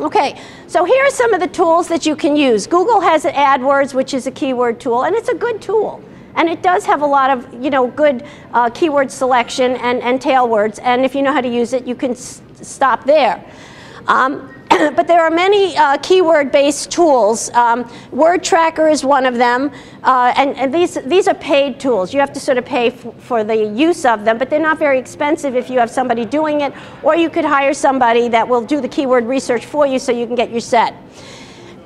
Okay, so here are some of the tools that you can use. Google has AdWords, which is a keyword tool, and it's a good tool. And it does have a lot of, good keyword selection and tail words. And if you know how to use it, you can stop there. But there are many keyword-based tools. Word Tracker is one of them. And these are paid tools. You have to sort of pay for the use of them, but they're not very expensive if you have somebody doing it, or you could hire somebody that will do the keyword research for you so you can get your set.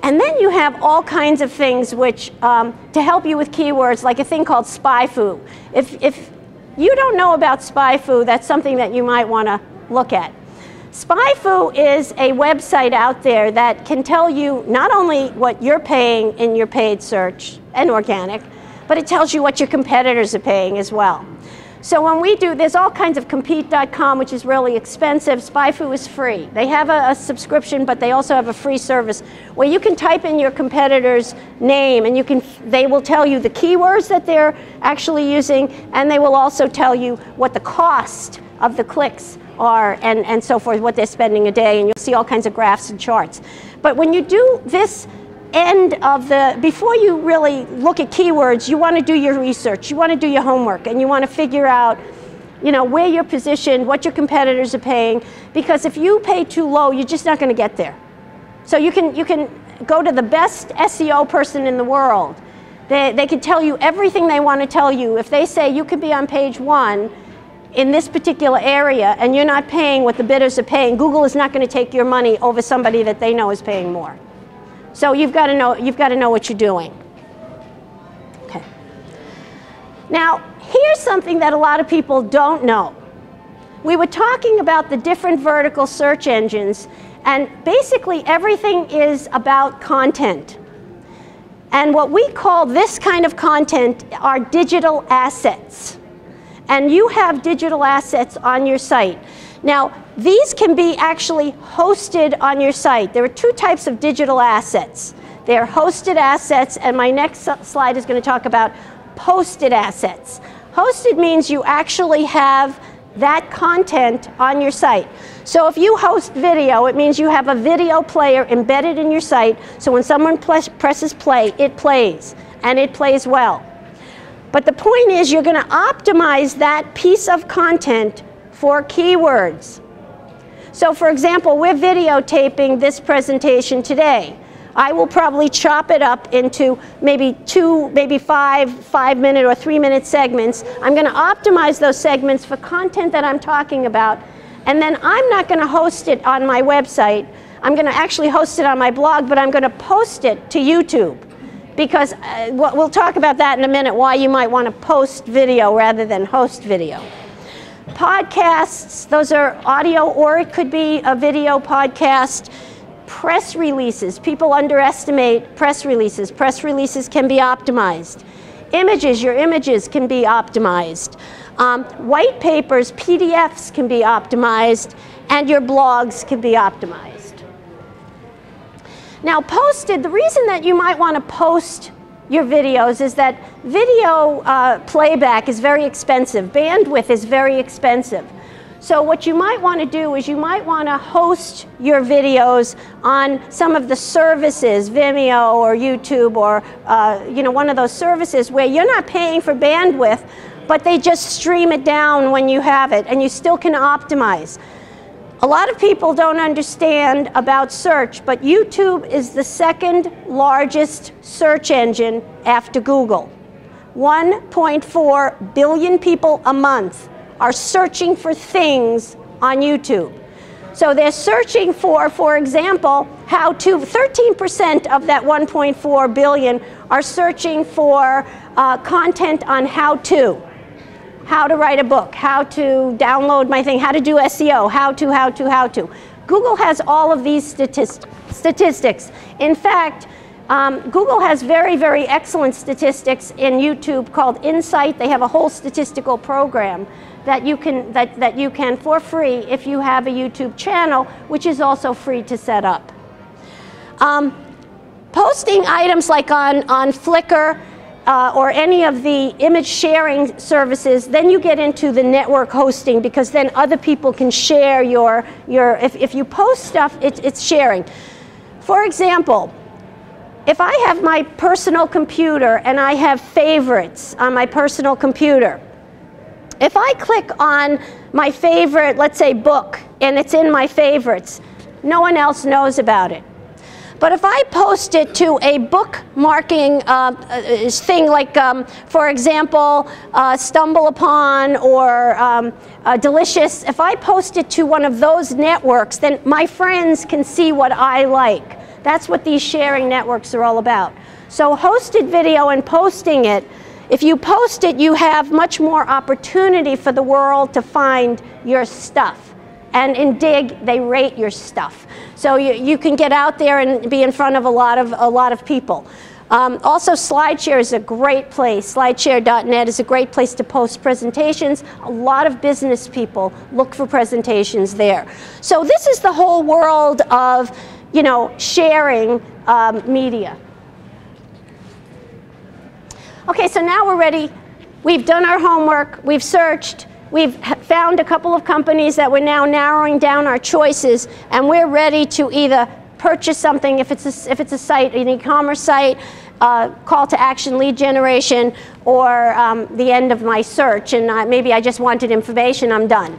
And then you have all kinds of things which, to help you with keywords, like a thing called SpyFu. If you don't know about SpyFu, that's something that you might want to look at. SpyFu is a website out there that can tell you not only what you're paying in your paid search and organic, but it tells you what your competitors are paying as well. So when we do, there's all kinds of Compete.com, which is really expensive. SpyFu is free. They have a subscription, but they also have a free service where you can type in your competitor's name, and they will tell you the keywords that they're actually using, and they will also tell you what the cost of the clicks are and so forth, what they're spending a day, and you'll see all kinds of graphs and charts. But when you do this end of before you really look at keywords, you want to do your research, you want to do your homework, and you want to figure out, where you're positioned, what your competitors are paying, because if you pay too low, you're just not going to get there. So you can go to the best SEO person in the world. They can tell you everything they want to tell you. If they say you could be on page 1 in this particular area and you're not paying what the bidders are paying, Google is not going to take your money over somebody that they know is paying more. So you've got to know what you're doing. Okay. Now, here's something that a lot of people don't know. We were talking about the different vertical search engines, and basically everything is about content. And what we call this kind of content are digital assets. And you have digital assets on your site. Now, these can be actually hosted on your site. There are two types of digital assets. They're hosted assets, and my next slide is going to talk about posted assets. Hosted means you actually have that content on your site. So if you host video, it means you have a video player embedded in your site, so when someone presses play, it plays, and it plays well. But the point is, you're going to optimize that piece of content for keywords. So for example, we're videotaping this presentation today. I will probably chop it up into maybe 5-minute or 3-minute segments. I'm going to optimize those segments for content that I'm talking about, and then I'm not going to host it on my website. I'm going to actually host it on my blog, but I'm going to post it to YouTube. Because we'll talk about that in a minute, why you might want to post video rather than host video. Podcasts, those are audio, or it could be a video podcast. Press releases, people underestimate press releases. Press releases can be optimized. Images, your images can be optimized. White papers, PDFs can be optimized, and your blogs can be optimized. Now, posted, the reason that you might want to post your videos is that video playback is very expensive. Bandwidth is very expensive. So what you might want to do is you might want to host your videos on some of the services, Vimeo or YouTube or one of those services where you're not paying for bandwidth, but they just stream it down when you have it, and you still can optimize. A lot of people don't understand about search, but YouTube is the second largest search engine after Google. 1.4 billion people a month are searching for things on YouTube. So they're searching for example, how to, 13% of that 1.4 billion are searching for content on how to write a book, how to download my thing, how to do SEO, how to. Google has all of these statistics. In fact, Google has very, very excellent statistics in YouTube called Insight. They have a whole statistical program that you can for free if you have a YouTube channel, which is also free to set up. Posting items like on Flickr, or any of the image sharing services, then you get into the network hosting, because then other people can share if you post stuff, it's sharing. For example, if I have my personal computer and I have favorites on my personal computer, if I click on my favorite, let's say book, and it's in my favorites, no one else knows about it. But if I post it to a bookmarking thing like, for example, Stumble Upon or Delicious, if I post it to one of those networks, then my friends can see what I like. That's what these sharing networks are all about. So hosted video and posting it, if you post it, you have much more opportunity for the world to find your stuff. And in Digg, they rate your stuff. So you can get out there and be in front of a lot of people. Also, SlideShare is a great place. SlideShare.net is a great place to post presentations. A lot of business people look for presentations there. So this is the whole world of, you know, sharing media. Okay, so now we're ready. We've done our homework. We've searched. We've found a couple of companies that we're now narrowing down our choices, and we're ready to either purchase something if it's a site, an e-commerce site, call to action lead generation, or the end of my search, and maybe I just wanted information, I'm done.